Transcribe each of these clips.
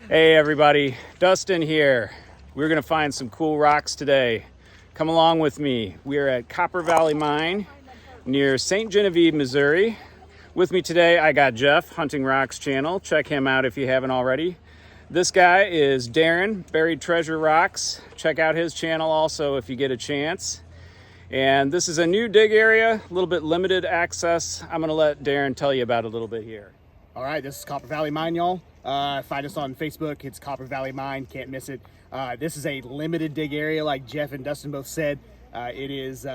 Hey everybody, Dustin here. We're gonna find some cool rocks today. Come along with me. We are at Copper Valley Mine near St. Genevieve, Missouri. With me today, I got Jeff, Hunting Rocks channel. Check him out if you haven't already. This guy is Darren, Buried Treasure Rocks. Check out his channel also if you get a chance. And this is a new dig area, a little bit limited access. I'm gonna let Darren tell you about it a little bit here. All right, this is Copper Valley Mine, y'all. Find us on Facebook. It's Copper Valley Mine. Can't miss it. This is a limited dig area, like Jeff and Dustin both said. It is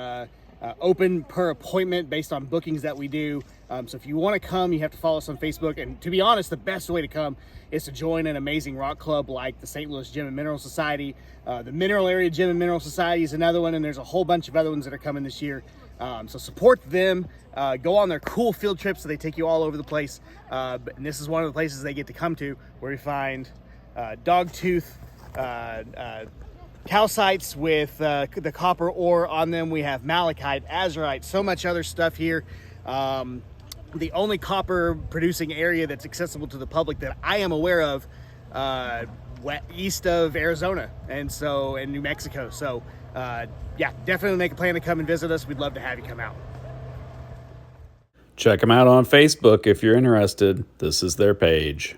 open per appointment based on bookings that we do. So if you want to come, you have to follow us on Facebook. And to be honest, the best way to come is to join an amazing rock club like the St. Louis Gem and Mineral Society. The Mineral Area Gem and Mineral Society is another one, and there's a whole bunch of other ones that are coming this year. So support them. Go on their cool field trips so they take you all over the place. And this is one of the places they get to come to where we find dogtooth calcites with the copper ore on them. We have malachite, azurite, so much other stuff here. The only copper producing area that's accessible to the public that I am aware of east of Arizona and New Mexico. So yeah, definitely make a plan to come and visit us. We'd love to have you come out. Check them out on Facebook if you're interested. This is their page.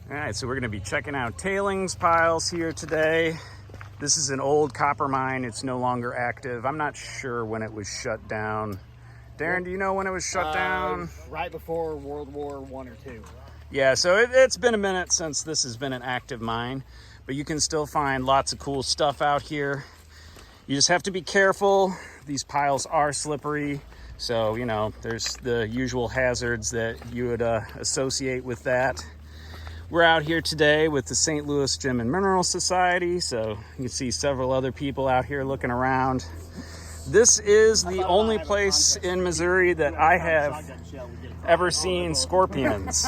All right, so we're gonna be checking out tailings piles here today. This is an old copper mine. It's no longer active. I'm not sure when it was shut down. Darren, do you know when it was shut down? Right before World War I or II. Yeah, so it's been a minute since this has been an active mine, but you can still find lots of cool stuff out here. You just have to be careful. These piles are slippery. So, you know, there's the usual hazards that you would associate with that. We're out here today with the St. Louis Gem and Mineral Society. So you can see several other people out here looking around. This is the only place in Missouri that I have ever seen scorpions.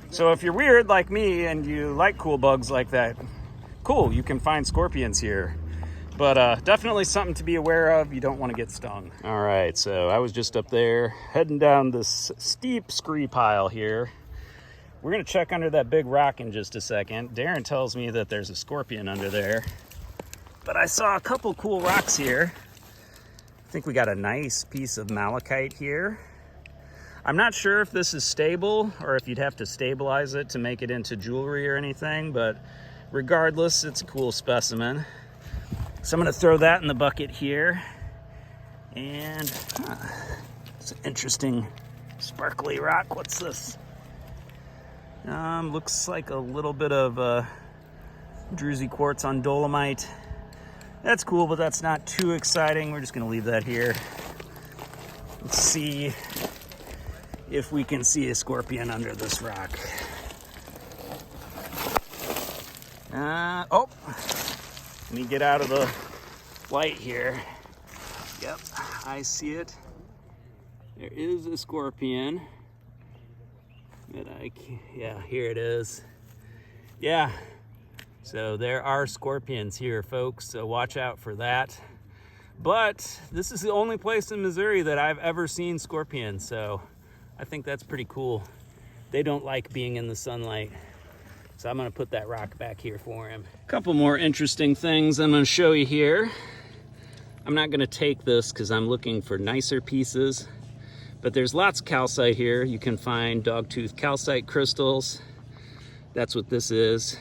So if you're weird like me and you like cool bugs like that, cool, you can find scorpions here. But definitely something to be aware of. You don't want to get stung. All right, so I was just up there heading down this steep scree pile here. We're gonna check under that big rock in just a second. Darren tells me that there's a scorpion under there. But I saw a couple cool rocks here. I think we got a nice piece of malachite here. I'm not sure if this is stable or if you'd have to stabilize it to make it into jewelry or anything, but regardless, it's a cool specimen. So I'm gonna throw that in the bucket here. And it's an interesting sparkly rock. What's this? Looks like a little bit of druzy quartz on dolomite. That's cool, but that's not too exciting. We're just gonna leave that here. Let's see if we can see a scorpion under this rock. Oh, let me get out of the light here. Yep, I see it. There is a scorpion. Yeah, here it is. Yeah, so there are scorpions here, folks, so watch out for that. But this is the only place in Missouri that I've ever seen scorpions, so I think that's pretty cool. They don't like being in the sunlight. So I'm gonna put that rock back here for him. A couple more interesting things I'm gonna show you here. I'm not gonna take this because I'm looking for nicer pieces, but there's lots of calcite here. You can find dogtooth calcite crystals. That's what this is.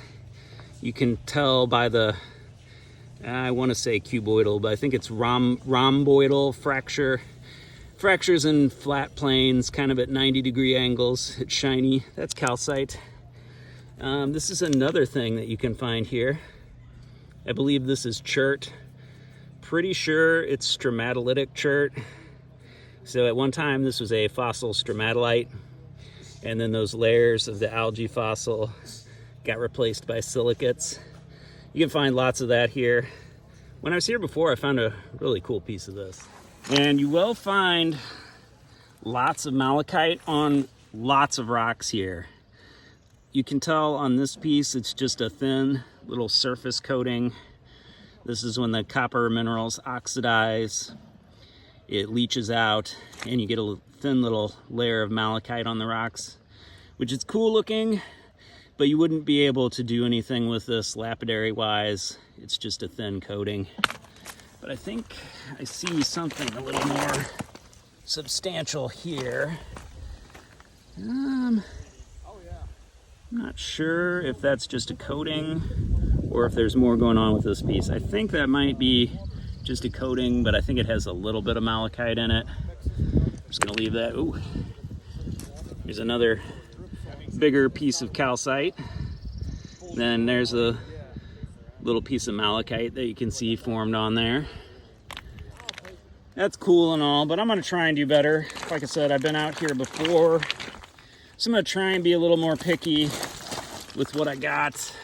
You can tell by the, I wanna say cuboidal, but I think it's rhomboidal fracture. Fractures in flat planes, kind of at 90-degree angles. It's shiny, that's calcite. This is another thing that you can find here. I believe this is chert. Pretty sure it's stromatolitic chert. So at one time this was a fossil stromatolite, and then those layers of the algae fossil got replaced by silicates. You can find lots of that here. When I was here before, I found a really cool piece of this. And you will find lots of malachite on lots of rocks here. You can tell on this piece, it's just a thin little surface coating. This is when the copper minerals oxidize, it leaches out, and you get a thin little layer of malachite on the rocks, which is cool looking, but you wouldn't be able to do anything with this lapidary wise. It's just a thin coating. But I think I see something a little more substantial here. I'm not sure if that's just a coating or if there's more going on with this piece. I think that might be just a coating, but I think it has a little bit of malachite in it. I'm just gonna leave that. Ooh, here's another bigger piece of calcite. Then there's a little piece of malachite that you can see formed on there. That's cool and all, but I'm gonna try and do better. Like I said, I've been out here before, so I'm gonna try and be a little more picky with what I got.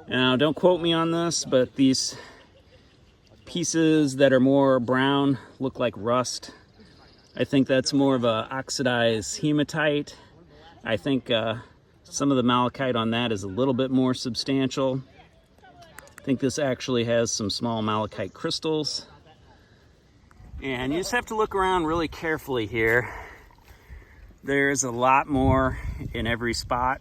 Now, don't quote me on this, but these pieces that are more brown look like rust. I think that's more of a oxidized hematite. I think some of the malachite on that is a little bit more substantial. I think this actually has some small malachite crystals. And you just have to look around really carefully here. There's a lot more in every spot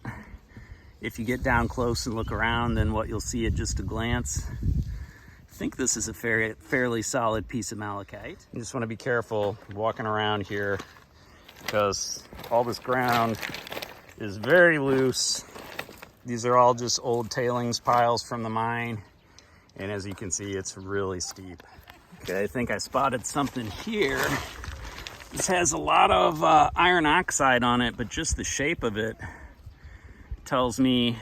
if you get down close and look around than what you'll see at just a glance. I think this is a fairly solid piece of malachite. You just want to be careful walking around here because all this ground is very loose. These are all just old tailings piles from the mine. And as you can see, it's really steep. Okay, I think I spotted something here. This has a lot of iron oxide on it, but just the shape of it tells me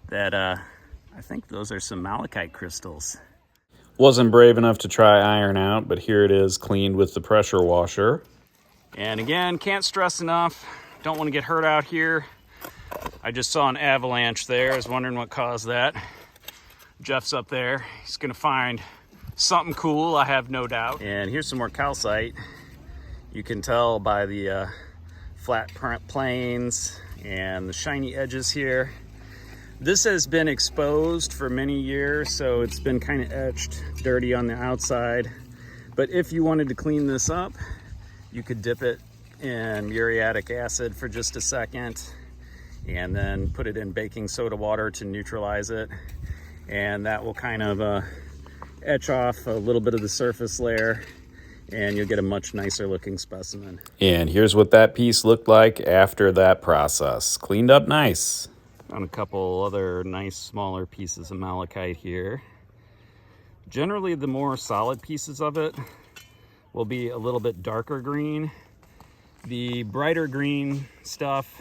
that I think those are some malachite crystals. Wasn't brave enough to try iron out, but here it is cleaned with the pressure washer. And again, can't stress enough, don't want to get hurt out here. I just saw an avalanche there. I was wondering what caused that. Jeff's up there. He's gonna find something cool, I have no doubt. And here's some more calcite. You can tell by the flat planes and the shiny edges here. This has been exposed for many years, so it's been kind of etched, dirty on the outside. But if you wanted to clean this up, you could dip it in muriatic acid for just a second and then put it in baking soda water to neutralize it. And that will kind of etch off a little bit of the surface layer and you'll get a much nicer looking specimen. And here's what that piece looked like after that process. Cleaned up nice. Found a couple other nice smaller pieces of malachite here. Generally, the more solid pieces of it will be a little bit darker green. The brighter green stuff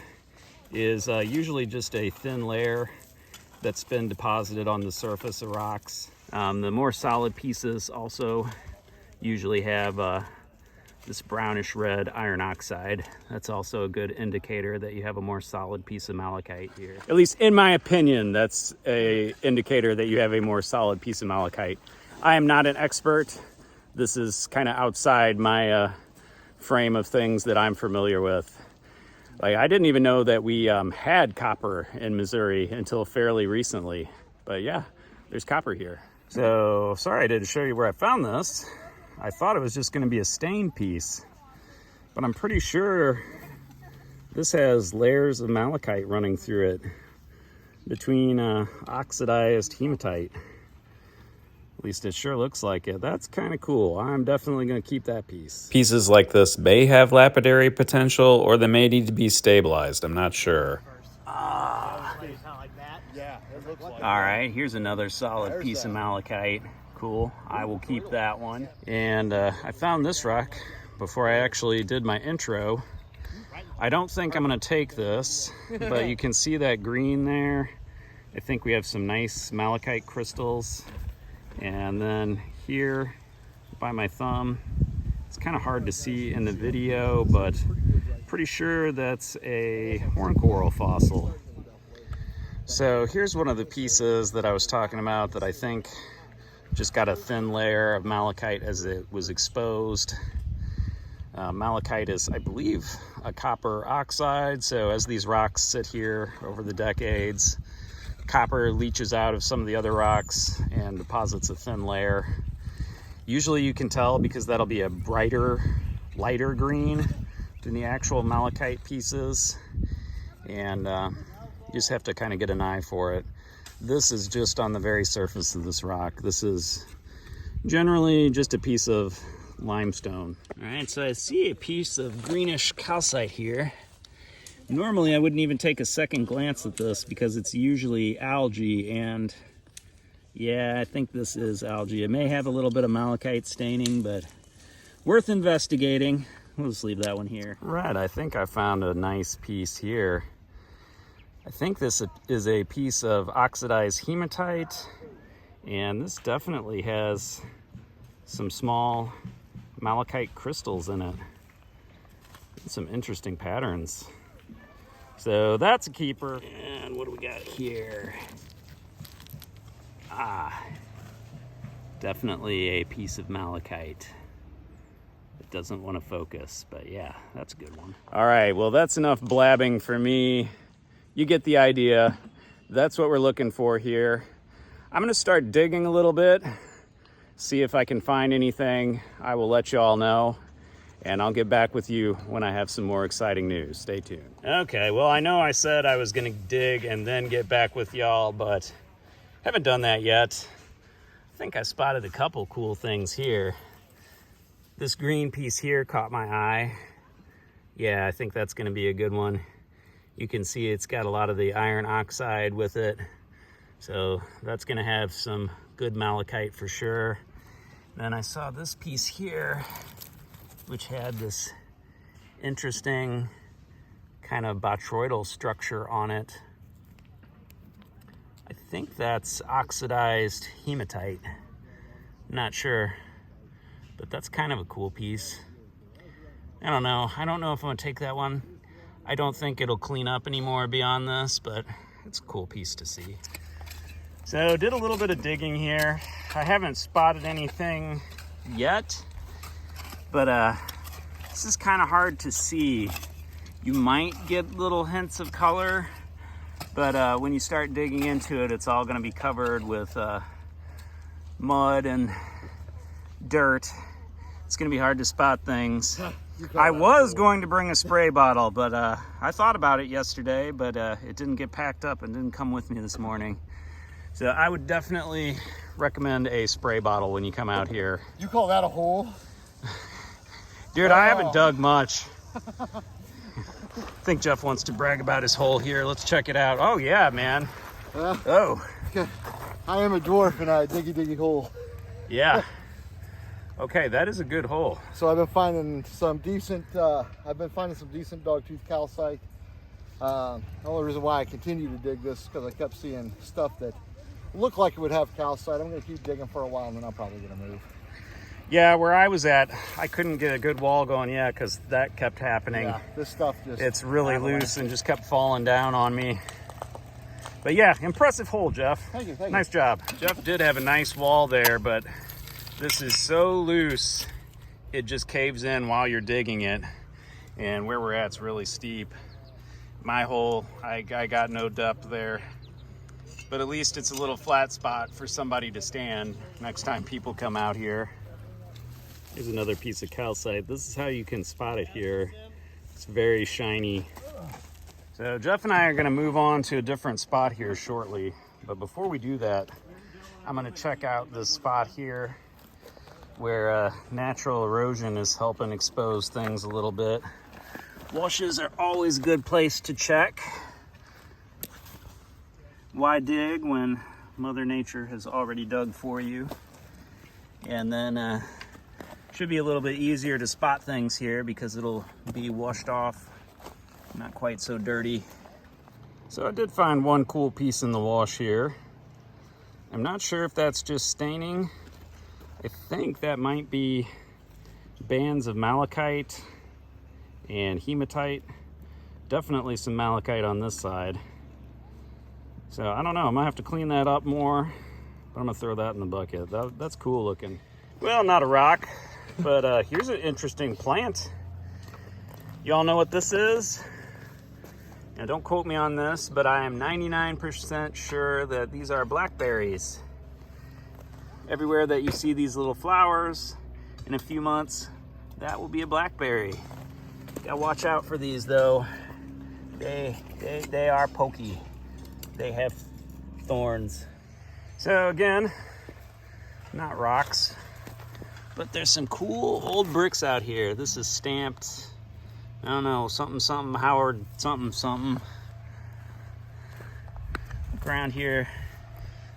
is usually just a thin layer that's been deposited on the surface of rocks. The more solid pieces also usually have this brownish red iron oxide. That's also a good indicator that you have a more solid piece of malachite here. At least in my opinion, that's an indicator that you have a more solid piece of malachite. I am not an expert. This is kind of outside my frame of things that I'm familiar with. Like, I didn't even know that we had copper in Missouri until fairly recently. But yeah, there's copper here. So, sorry I didn't show you where I found this. I thought it was just gonna be a stain piece, but I'm pretty sure this has layers of malachite running through it between oxidized hematite. At least it sure looks like it. That's kind of cool. I'm definitely gonna keep that piece. Pieces like this may have lapidary potential or they may need to be stabilized. I'm not sure. All right, here's another solid piece of malachite. Cool, I will keep that one. And I found this rock before I actually did my intro. I don't think I'm gonna take this, but you can see that green there. I think we have some nice malachite crystals. And then here by my thumb, it's kind of hard to see in the video, but pretty sure that's a horn coral fossil. So here's one of the pieces that I was talking about that I think just got a thin layer of malachite as it was exposed. Malachite is, I believe, a copper oxide. So as these rocks sit here over the decades, copper leaches out of some of the other rocks and deposits a thin layer. Usually you can tell because that'll be a brighter lighter green than the actual malachite pieces. And you just have to kind of get an eye for it. This is just on the very surface of this rock. This is generally just a piece of limestone. All right, so I see a piece of greenish calcite here. Normally I wouldn't even take a second glance at this because it's usually algae, and yeah, I think this is algae. It may have a little bit of malachite staining, but worth investigating. We'll just leave that one here. Right, I think I found a nice piece here. I think this is a piece of oxidized hematite, and this definitely has some small malachite crystals in it. Some interesting patterns. So that's a keeper. And what do we got here? Definitely a piece of malachite. It doesn't want to focus, but yeah, that's a good one. All right, well, that's enough blabbing for me. You get the idea. That's what we're looking for here. I'm gonna start digging a little bit, see if I can find anything. I will let you all know, and I'll get back with you when I have some more exciting news. Stay tuned. Okay, well, I know I said I was gonna dig and then get back with y'all, but haven't done that yet. I think I spotted a couple cool things here. This green piece here caught my eye. Yeah, I think that's gonna be a good one. You can see it's got a lot of the iron oxide with it. So that's gonna have some good malachite for sure. Then I saw this piece here, which had this interesting kind of botryoidal structure on it. I think that's oxidized hematite. Not sure, but that's kind of a cool piece. I don't know if I'm gonna take that one. I don't think it'll clean up anymore beyond this, but it's a cool piece to see. So did a little bit of digging here. I haven't spotted anything yet, but this is kind of hard to see. You might get little hints of color, but when you start digging into it, it's all gonna be covered with mud and dirt. It's gonna be hard to spot things. I was going to bring a spray bottle, but I thought about it yesterday, but it didn't get packed up and didn't come with me this morning. So I would definitely recommend a spray bottle when you come out here. You call that a hole? Dude, I haven't dug much. I think Jeff wants to brag about his hole here. Let's check it out. Oh yeah, man. Oh. Okay. I am a dwarf and I diggy hole. Yeah. Okay, that is a good hole. So I've been finding some decent dogtooth calcite. The only reason why I continue to dig this is because I kept seeing stuff that looked like it would have calcite. I'm gonna keep digging for a while and then I'm probably gonna move. Yeah, where I was at, I couldn't get a good wall going yet because that kept happening. Yeah, this stuff it's really loose and just kept falling down on me. But yeah, impressive hole, Jeff. Thank you. Nice job. Jeff did have a nice wall there, but this is so loose, it just caves in while you're digging it. And where we're at's really steep. My hole, I got no depth there. But at least it's a little flat spot for somebody to stand next time people come out here. Here's another piece of calcite. This is how you can spot it here. It's very shiny. So Jeff and I are gonna move on to a different spot here shortly. But before we do that, I'm gonna check out this spot here where natural erosion is helping expose things a little bit. Washes are always a good place to check. Why dig when Mother Nature has already dug for you? And then should be a little bit easier to spot things here because it'll be washed off, not quite so dirty. So I did find one cool piece in the wash here. I'm not sure if that's just staining. I think that might be bands of malachite and hematite. Definitely some malachite on this side. So I don't know, I might have to clean that up more, but I'm gonna throw that in the bucket. That's cool looking. Well, not a rock, but here's an interesting plant. Y'all know what this is? Now don't quote me on this, but I am 99% sure that these are blackberries. Everywhere that you see these little flowers, in a few months, that will be a blackberry. Gotta watch out for these though. They are pokey. They have thorns. So again, not rocks, but there's some cool old bricks out here. This is stamped, I don't know, something, something, Howard, something, something. Look around here,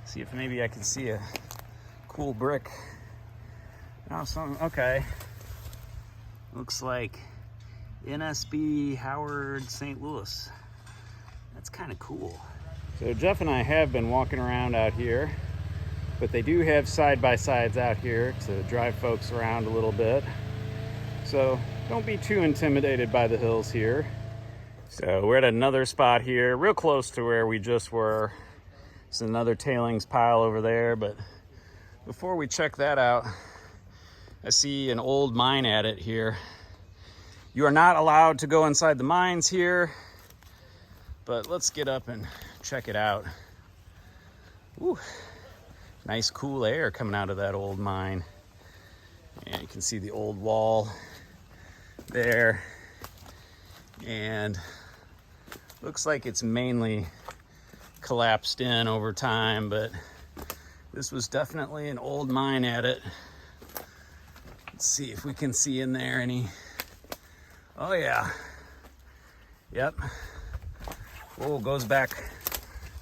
see if maybe I can see a cool brick. Oh, something, okay. Looks like NSB Howard St. Louis. That's kind of cool. So Jeff and I have been walking around out here, but they do have side-by-sides out here to drive folks around a little bit. So don't be too intimidated by the hills here. So we're at another spot here, real close to where we just were. It's another tailings pile over there, but before we check that out, I see an old mine adit here. You are not allowed to go inside the mines here, but let's get up and check it out. Ooh, nice cool air coming out of that old mine. And you can see the old wall there. And looks like it's mainly collapsed in over time, but this was definitely an old mine adit. Let's see if we can see in there any. Oh yeah. Yep. Oh, goes back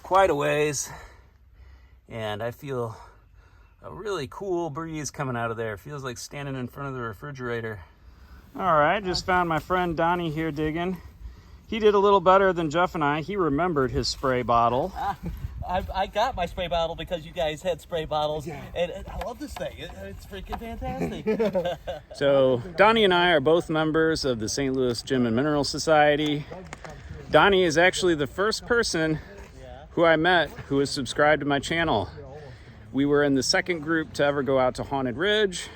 quite a ways. And I feel a really cool breeze coming out of there. It feels like standing in front of the refrigerator. All right, just found my friend Donnie here digging. He did a little better than Jeff and I. He remembered his spray bottle. I got my spray bottle because you guys had spray bottles, and I love this thing. It's freaking fantastic. So Donnie and I are both members of the St. Louis Gem and Mineral Society. Donnie is actually the first person who I met who was subscribed to my channel. We were in the second group to ever go out to Haunted Ridge,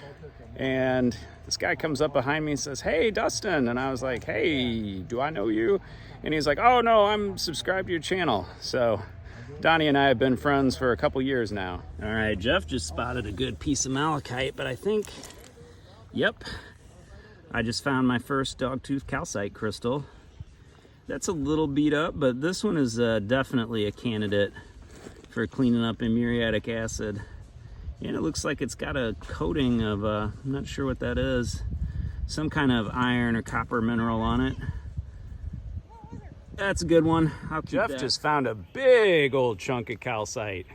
and this guy comes up behind me and says, "Hey, Dustin." And I was like, "Hey, do I know you?" And he's like, "Oh no, I'm subscribed to your channel." So Donnie and I have been friends for a couple years now. All right, Jeff just spotted a good piece of malachite, but I think, yep, I just found my first dogtooth calcite crystal. That's a little beat up, but this one is definitely a candidate for cleaning up in muriatic acid. And it looks like it's got a coating of, I'm not sure what that is, some kind of iron or copper mineral on it. That's a good one. Jeff just found a big old chunk of calcite.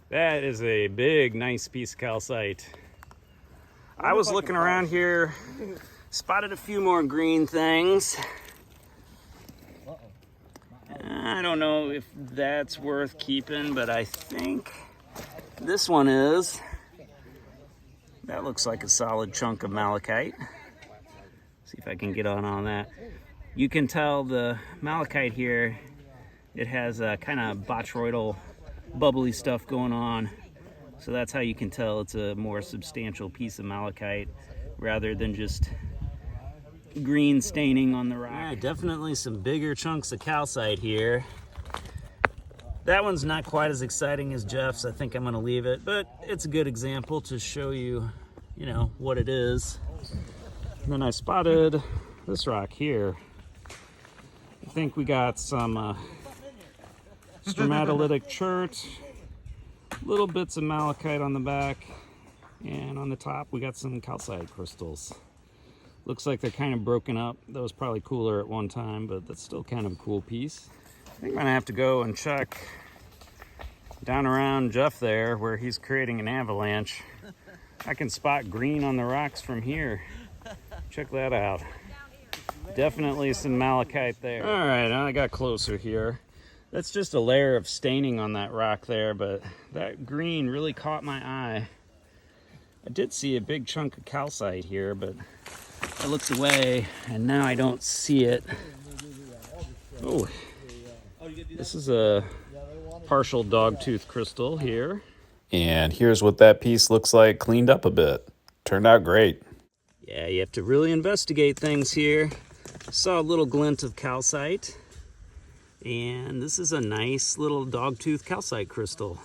That is a big, nice piece of calcite. I was looking around here, spotted a few more green things. I don't know if that's worth keeping, but I think this one is. That looks like a solid chunk of malachite. See if I can get on that. You can tell the malachite here, it has a kind of botryoidal, bubbly stuff going on. So that's how you can tell it's a more substantial piece of malachite rather than just green staining on the rock. Yeah, definitely some bigger chunks of calcite here. That one's not quite as exciting as Jeff's. I think I'm gonna leave it, but it's a good example to show you, you know, what it is. And then I spotted this rock here. I think we got some stromatolitic chert, little bits of malachite on the back, and on the top we got some calcite crystals. Looks like they're kind of broken up. That was probably cooler at one time, but that's still kind of a cool piece. I think I'm gonna have to go and check down around Jeff there where he's creating an avalanche. I can spot green on the rocks from here. Check that out. Definitely some malachite there. All right, I got closer here. That's just a layer of staining on that rock there, but that green really caught my eye. I did see a big chunk of calcite here, but I looked away and now I don't see it. Oh, this is a partial dogtooth crystal here. And here's what that piece looks like cleaned up a bit. Turned out great. Yeah, you have to really investigate things here. Saw a little glint of calcite. And this is a nice little dogtooth calcite crystal.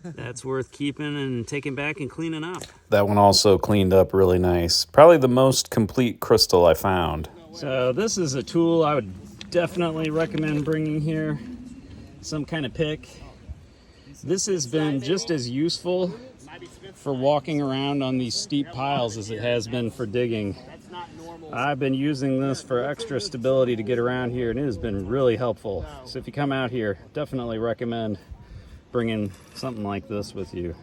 That's worth keeping and taking back and cleaning up. That one also cleaned up really nice. Probably the most complete crystal I found. So this is a tool I would definitely recommend bringing here. Some kind of pick. This has been just as useful for walking around on these steep piles as it has been for digging. I've been using this for extra stability to get around here, and it has been really helpful. So if you come out here, definitely recommend bringing something like this with you.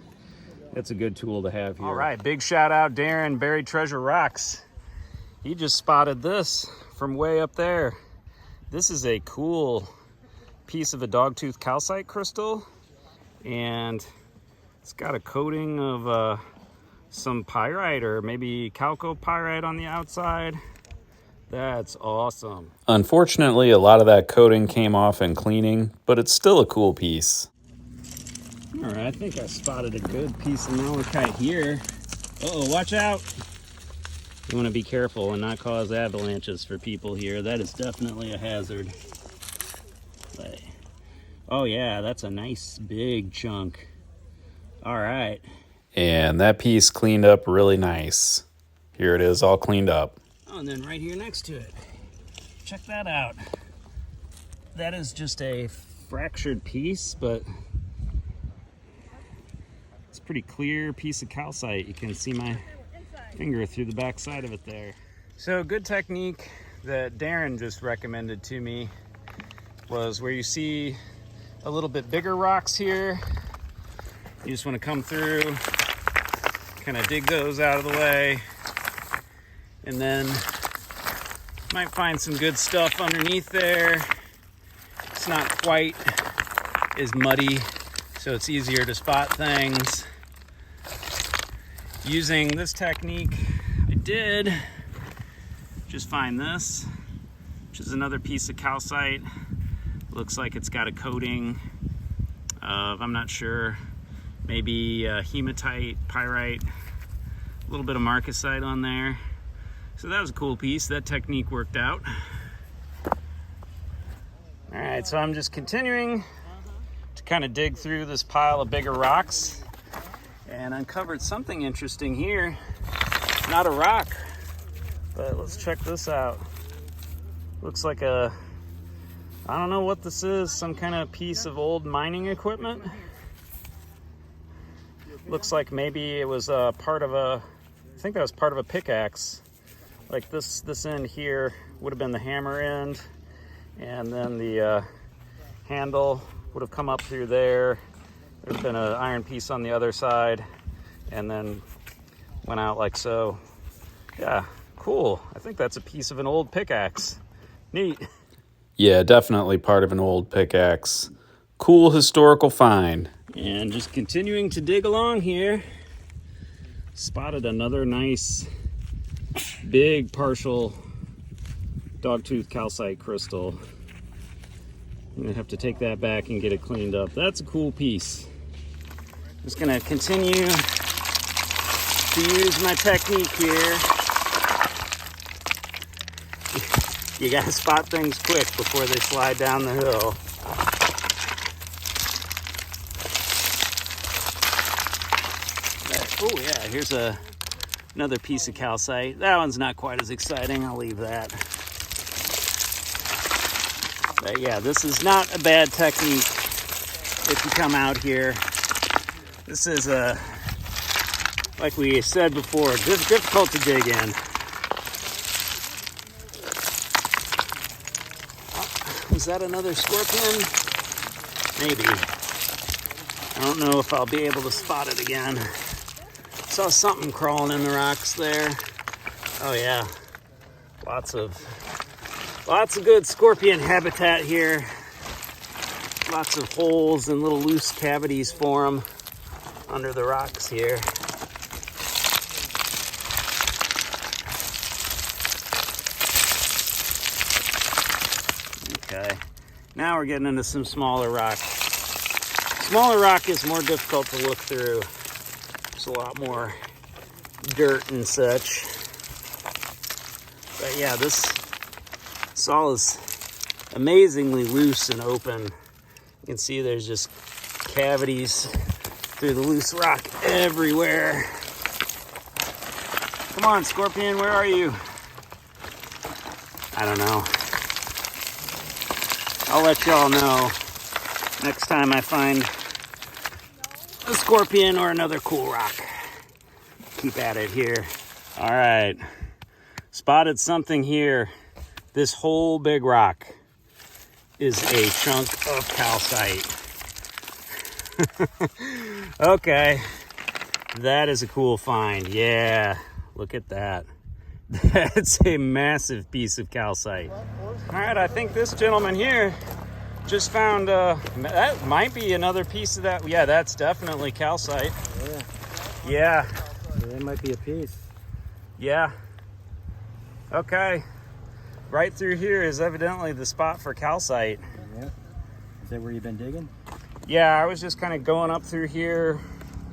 It's a good tool to have here. All right, big shout out Darren, Buried Treasure Rocks. He just spotted this from way up there. This is a cool piece of a dogtooth calcite crystal, and it's got a coating of some pyrite or maybe chalcopyrite on the outside. That's awesome. Unfortunately, a lot of that coating came off in cleaning, but it's still a cool piece. All right, I think I spotted a good piece of malachite here. Uh-oh, watch out. You want to be careful and not cause avalanches for people here. That is definitely a hazard. But, oh yeah, that's a nice big chunk. All right. And that piece cleaned up really nice. Here it is, all cleaned up. Oh, and then right here next to it. Check that out. That is just a fractured piece, but it's a pretty clear piece of calcite. You can see my finger through the back side of it there. So a good technique that Darren just recommended to me was where you see a little bit bigger rocks here. You just want to come through, kind of dig those out of the way, and then might find some good stuff underneath there. It's not quite as muddy, so it's easier to spot things. Using this technique, I did just find this, which is another piece of calcite. Looks like it's got a coating of, I'm not sure, maybe hematite, pyrite, a little bit of marcasite on there. So that was a cool piece. That technique worked out. All right, so I'm just continuing to kind of dig through this pile of bigger rocks and uncovered something interesting here. Not a rock, but let's check this out. Looks like a, I don't know what this is, some kind of piece of old mining equipment. Looks like maybe it was part of a, I think that was part of a pickaxe. Like this end here would have been the hammer end, and then the handle would have come up through there. There's been an iron piece on the other side, and then went out like so. Yeah, cool. I think that's a piece of an old pickaxe. Neat. Yeah, definitely part of an old pickaxe. Cool historical find. And just continuing to dig along here, spotted another nice big partial dogtooth calcite crystal. I'm gonna have to take that back and get it cleaned up. That's a cool piece. Just gonna continue to use my technique here. You gotta spot things quick before they slide down the hill. Oh yeah, here's another piece of calcite. That one's not quite as exciting. I'll leave that. But yeah, this is not a bad technique if you come out here. This is like we said before, difficult to dig in. Was that another scorpion? Maybe. I don't know if I'll be able to spot it again. Saw something crawling in the rocks there. Oh yeah, lots of good scorpion habitat here. Lots of holes and little loose cavities for them under the rocks here. Okay, now we're getting into some smaller rock. Smaller rock is more difficult to look through. There's a lot more dirt and such. But yeah, this all is amazingly loose and open. You can see there's just cavities through the loose rock everywhere. Come on, scorpion, where are you? I don't know. I'll let y'all know next time I find a scorpion or another cool rock. Keep at it here. All right, spotted something here. This whole big rock is a chunk of calcite. Okay, that is a cool find. Yeah, look at that. That's a massive piece of calcite. All right, I think this gentleman here just found, that might be another piece of that. Yeah, that's definitely calcite. Yeah. That might be a piece. Yeah. Okay. Right through here is evidently the spot for calcite. Yeah. Is that where you've been digging? Yeah, I was just kind of going up through here,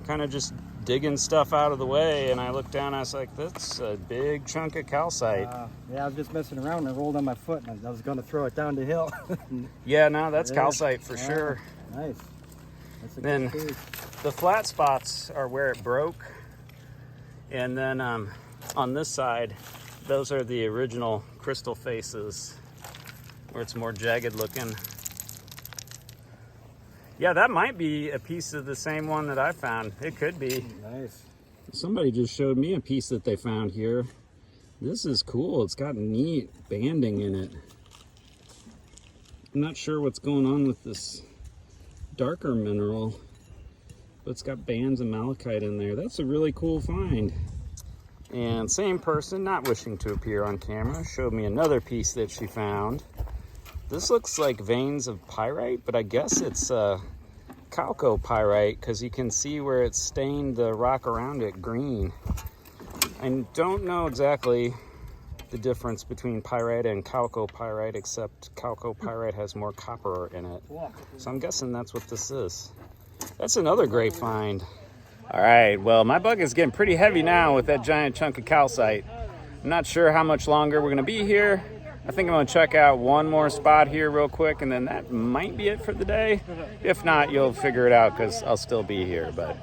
kind of just digging stuff out of the way, and I looked down, I was like, that's a big chunk of calcite. Yeah, I was just messing around and I rolled on my foot and I was going to throw it down the hill. Yeah, no, that's Yeah. calcite for sure. Nice. That's a Then good piece. the flat spots are where it broke. And then on this side, those are the original crystal faces where it's more jagged looking. Yeah, that might be a piece of the same one that I found. It could be. Nice. Somebody just showed me a piece that they found here. This is cool. It's got neat banding in it. I'm not sure what's going on with this darker mineral, but it's got bands of malachite in there. That's a really cool find. And same person, not wishing to appear on camera, showed me another piece that she found. This looks like veins of pyrite, but I guess it's chalcopyrite because you can see where it's stained the rock around it green. I don't know exactly the difference between pyrite and chalcopyrite, except chalcopyrite has more copper in it. So I'm guessing that's what this is. That's another great find. All right, well, my bucket is getting pretty heavy now with that giant chunk of calcite. I'm not sure how much longer we're gonna be here. I think I'm gonna check out one more spot here real quick, and then that might be it for the day. If not, you'll figure it out because I'll still be here, but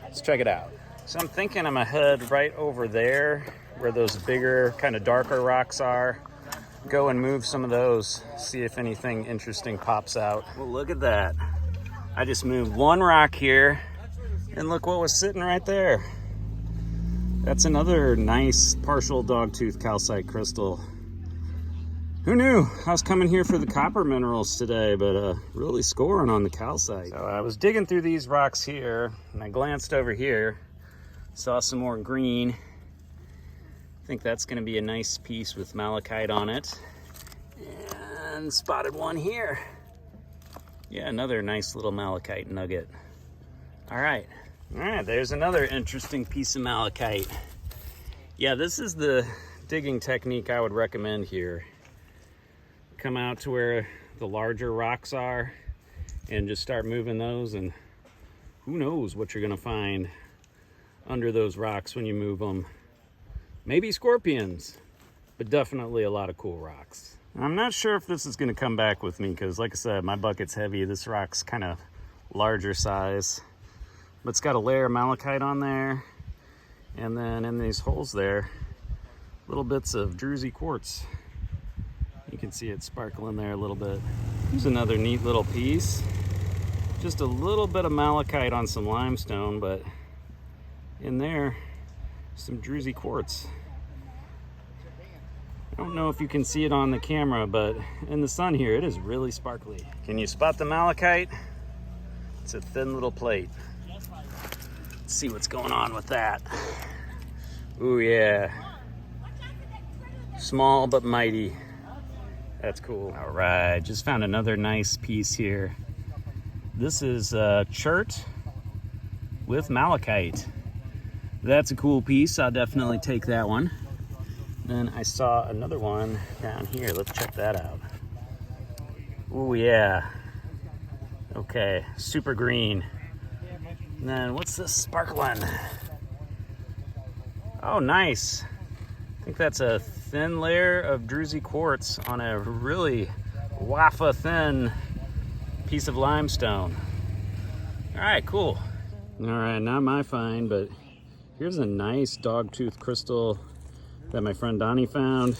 let's check it out. So I'm thinking I'm gonna head right over there where those bigger, kind of darker rocks are. Go and move some of those, see if anything interesting pops out. Well, look at that. I just moved one rock here, and look what was sitting right there. That's another nice partial dogtooth calcite crystal. Who knew? I was coming here for the copper minerals today, but really scoring on the calcite. So I was digging through these rocks here, and I glanced over here, saw some more green. I think that's gonna be a nice piece with malachite on it. And spotted one here. Yeah, another nice little malachite nugget. All right, there's another interesting piece of malachite. Yeah, this is the digging technique I would recommend here. Come out to where the larger rocks are and just start moving those, and who knows what you're gonna find under those rocks when you move them. Maybe scorpions, but definitely a lot of cool rocks. I'm not sure if this is gonna come back with me because, like I said, my bucket's heavy. This rock's kind of larger size, but it's got a layer of malachite on there, and then in these holes there, little bits of druzy quartz. You can see it sparkling there a little bit. Here's another neat little piece. Just a little bit of malachite on some limestone, but in there, some druzy quartz. I don't know if you can see it on the camera, but in the sun here, it is really sparkly. Can you spot the malachite? It's a thin little plate. Let's see what's going on with that. Ooh, yeah. Small but mighty. That's cool. All right, just found another nice piece here. This is chert with malachite. That's a cool piece. I'll definitely take that one. Then I saw another one down here. Let's check that out. Oh yeah. Okay, super green. And then what's this sparkling? Oh, nice. I think that's a thin layer of druzy quartz on a really wafa thin piece of limestone. All right, cool. All right, not my find, but here's a nice dogtooth crystal that my friend Donnie found.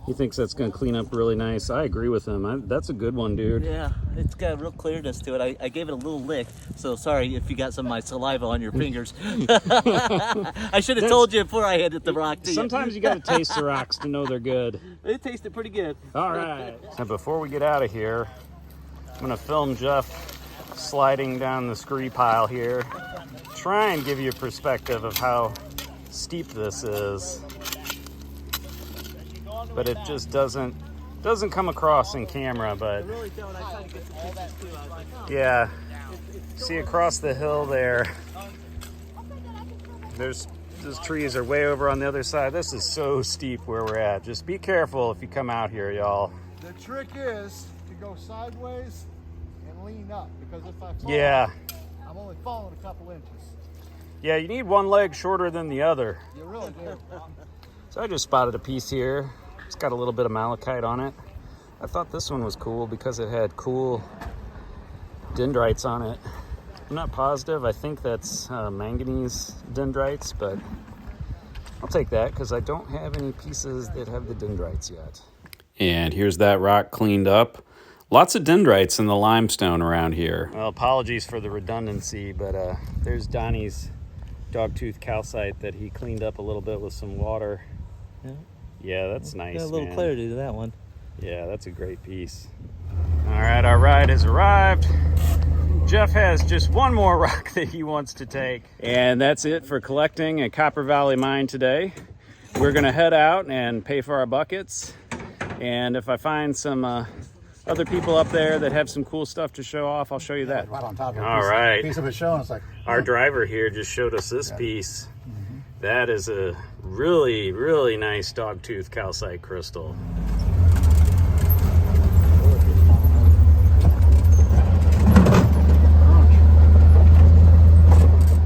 He thinks that's going to clean up really nice. I agree with him. That's a good one, dude. Yeah, it's got real clearness to it. I gave it a little lick, so sorry if you got some of my saliva on your fingers. I should have told you before I handed the rock to you. Sometimes you got to taste the rocks to know they're good. It tasted pretty good. All right. So before we get out of here, I'm going to film Jeff sliding down the scree pile here. Try and give you a perspective of how steep this is. But it just doesn't come across in camera, but yeah, see across the hill there, those trees are way over on the other side. This is so steep where we're at. Just be careful if you come out here, y'all. The trick is to go sideways and lean up, because if I fall, Yeah, I'm only falling a couple inches. yeah, you need one leg shorter than the other. You really do. So I just spotted a piece here. It's got a little bit of malachite on it. I thought this one was cool because it had cool dendrites on it. I'm not positive. I think that's manganese dendrites, but I'll take that because I don't have any pieces that have the dendrites yet. And here's that rock cleaned up. Lots of dendrites in the limestone around here. Well, apologies for the redundancy, but there's Donnie's dogtooth calcite that he cleaned up a little bit with some water. Yeah. Yeah, that's nice, Got a little man. clarity to that one. Yeah, that's a great piece. All right, our ride has arrived. Jeff has just one more rock that he wants to take. And that's it for collecting at Copper Valley Mine today. We're gonna head out and pay for our buckets. And if I find some other people up there that have some cool stuff to show off, I'll show you that. Right on top of it. All right. Piece of it showing. It's like, Our driver here just showed us this piece. That is a really, really nice dogtooth calcite crystal.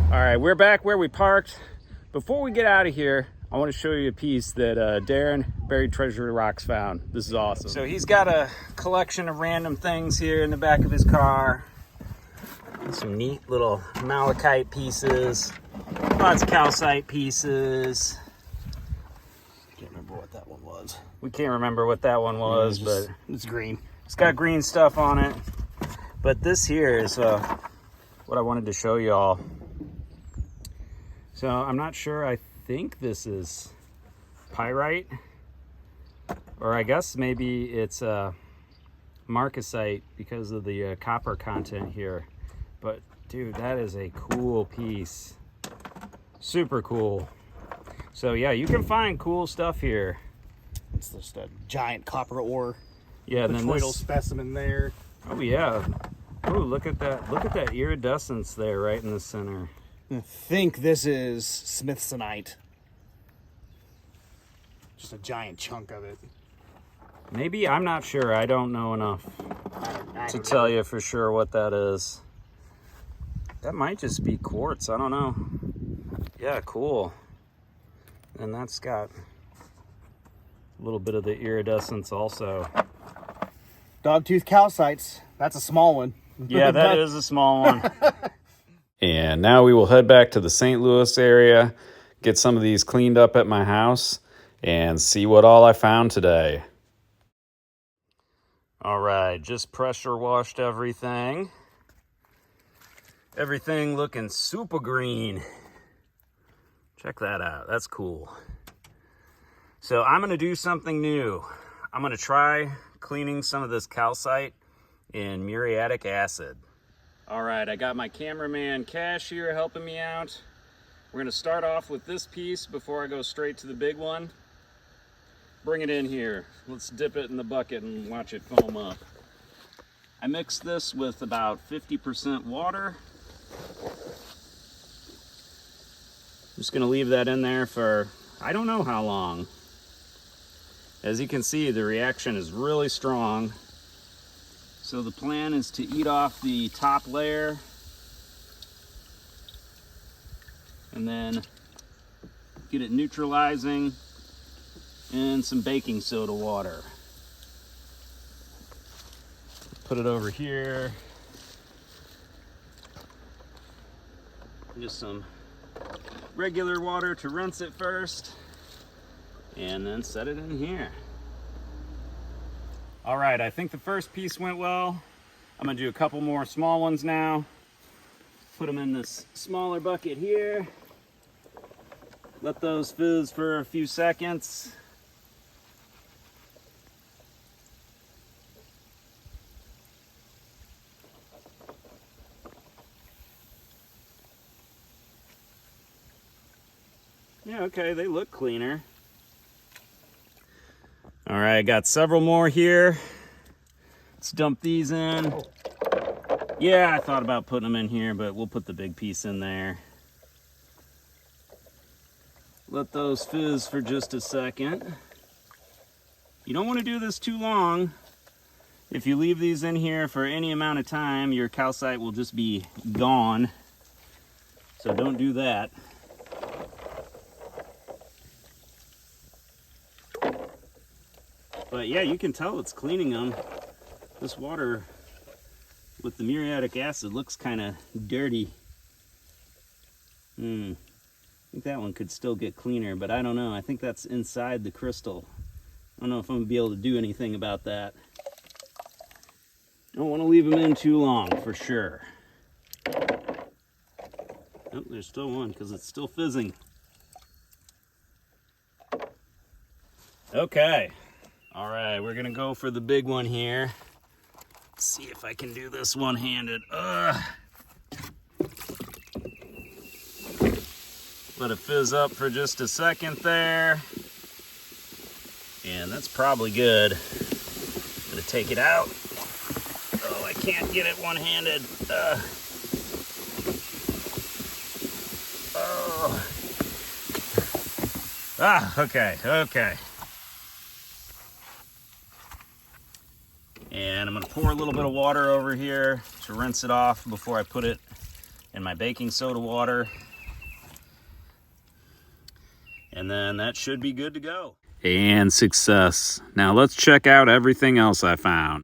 All right, we're back where we parked. Before we get out of here, I want to show you a piece that Darren, Buried Treasure Rocks, found. This is awesome. So he's got a collection of random things here in the back of his car. Some neat little malachite pieces. Lots of calcite pieces. Can't remember what that one was. We can't remember what that one was, but It's green. it's got green stuff on it. But this here is what I wanted to show y'all. So I'm not sure. I think this is pyrite, or I guess maybe it's marcasite because of the copper content here. But dude, that is a cool piece. Super cool. So yeah, you can find cool stuff here. It's just a giant copper ore. Yeah, and then Little this. specimen there. Oh yeah. Oh, look at that! Look at that iridescence there, right in the center. I think this is smithsonite. Just a giant chunk of it. Maybe, I'm not sure. I don't know enough to tell you for sure what that is. That might just be quartz. I don't know. Yeah, cool. And that's got a little bit of the iridescence also. Dogtooth calcites. That's a small one. Yeah, that is a small one. And now we will head back to the St. Louis area, get some of these cleaned up at my house, and see what all I found today. All right, just pressure washed everything. Everything looking super green. Check that out. That's cool. So I'm going to do something new. I'm going to try cleaning some of this calcite in muriatic acid. All right, I got my cameraman Cash here helping me out. We're going to start off with this piece before I go straight to the big one. Bring it in here. Let's dip it in the bucket and watch it foam up. I mixed this with about 50% water. I'm just going to leave that in there for I don't know how long. As you can see, the reaction is really strong. So the plan is to eat off the top layer and then get it neutralizing in some baking soda water. Put it over here. Just some regular water to rinse it first, and then set it in here. All right, I think the first piece went well. I'm gonna do a couple more small ones now. Put them in this smaller bucket here. Let those fizz for a few seconds. Yeah, okay, they look cleaner. All right, got several more here. Let's dump these in. Yeah, I thought about putting them in here, but we'll put the big piece in there. Let those fizz for just a second. You don't want to do this too long. If you leave these in here for any amount of time, your calcite will just be gone. So don't do that. But yeah, you can tell it's cleaning them. This water with the muriatic acid looks kind of dirty. I think that one could still get cleaner, but I don't know. I think that's inside the crystal. I don't know if I'm gonna be able to do anything about that. Don't want to leave them in too long, for sure. Oh, there's still one, because it's still fizzing. Okay. All right, we're gonna go for the big one here. Let's see if I can do this one-handed. Let it fizz up for just a second there. And that's probably good. I'm gonna take it out. Oh, I can't get it one-handed. Okay. And I'm gonna pour a little bit of water over here to rinse it off before I put it in my baking soda water. And then that should be good to go. And success. Now let's check out everything else I found.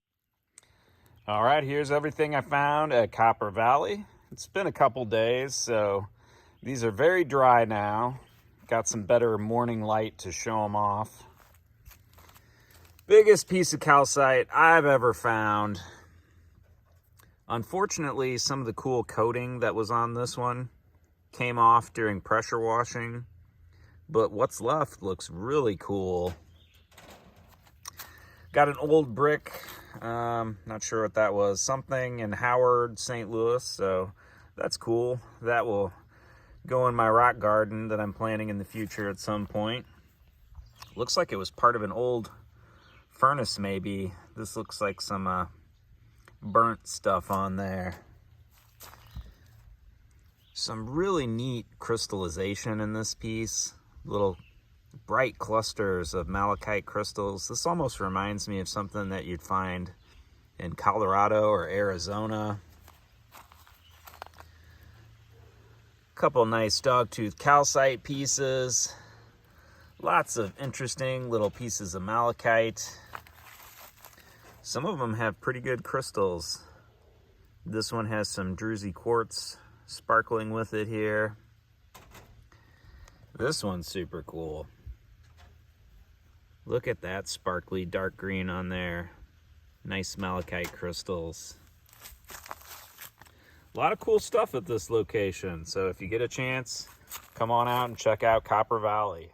All right, here's everything I found at Copper Valley. It's been a couple days, so these are very dry now. Got some better morning light to show them off. Biggest piece of calcite I've ever found. Unfortunately, some of the cool coating that was on this one came off during pressure washing, but what's left looks really cool. Got an old brick, not sure what that was, something in Howard, St. Louis, so that's cool. That will go in my rock garden that I'm planting in the future at some point. Looks like it was part of an old furnace maybe. This looks like some burnt stuff on there. Some really neat crystallization in this piece. Little bright clusters of malachite crystals. This almost reminds me of something that you'd find in Colorado or Arizona. Couple nice dogtooth calcite pieces. Lots of interesting little pieces of malachite. Some of them have pretty good crystals. This one has some druzy quartz sparkling with it here. This one's super cool. Look at that sparkly dark green on there. Nice malachite crystals. A lot of cool stuff at this location. So if you get a chance, come on out and check out Copper Valley.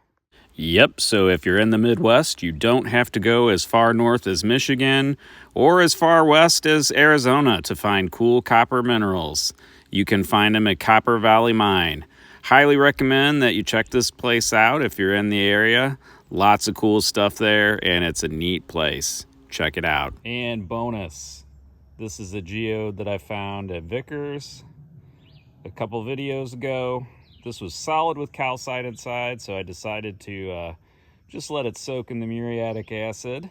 Yep, so if you're in the Midwest, you don't have to go as far north as Michigan or as far west as Arizona to find cool copper minerals. You can find them at Copper Valley Mine. Highly recommend that you check this place out if you're in the area. Lots of cool stuff there, and it's a neat place. Check it out. And bonus, this is a geode that I found at Vickers a couple videos ago. This was solid with calcite inside, so I decided to just let it soak in the muriatic acid.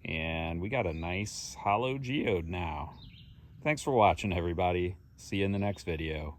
And we got a nice hollow geode now. Thanks for watching, everybody. See you in the next video.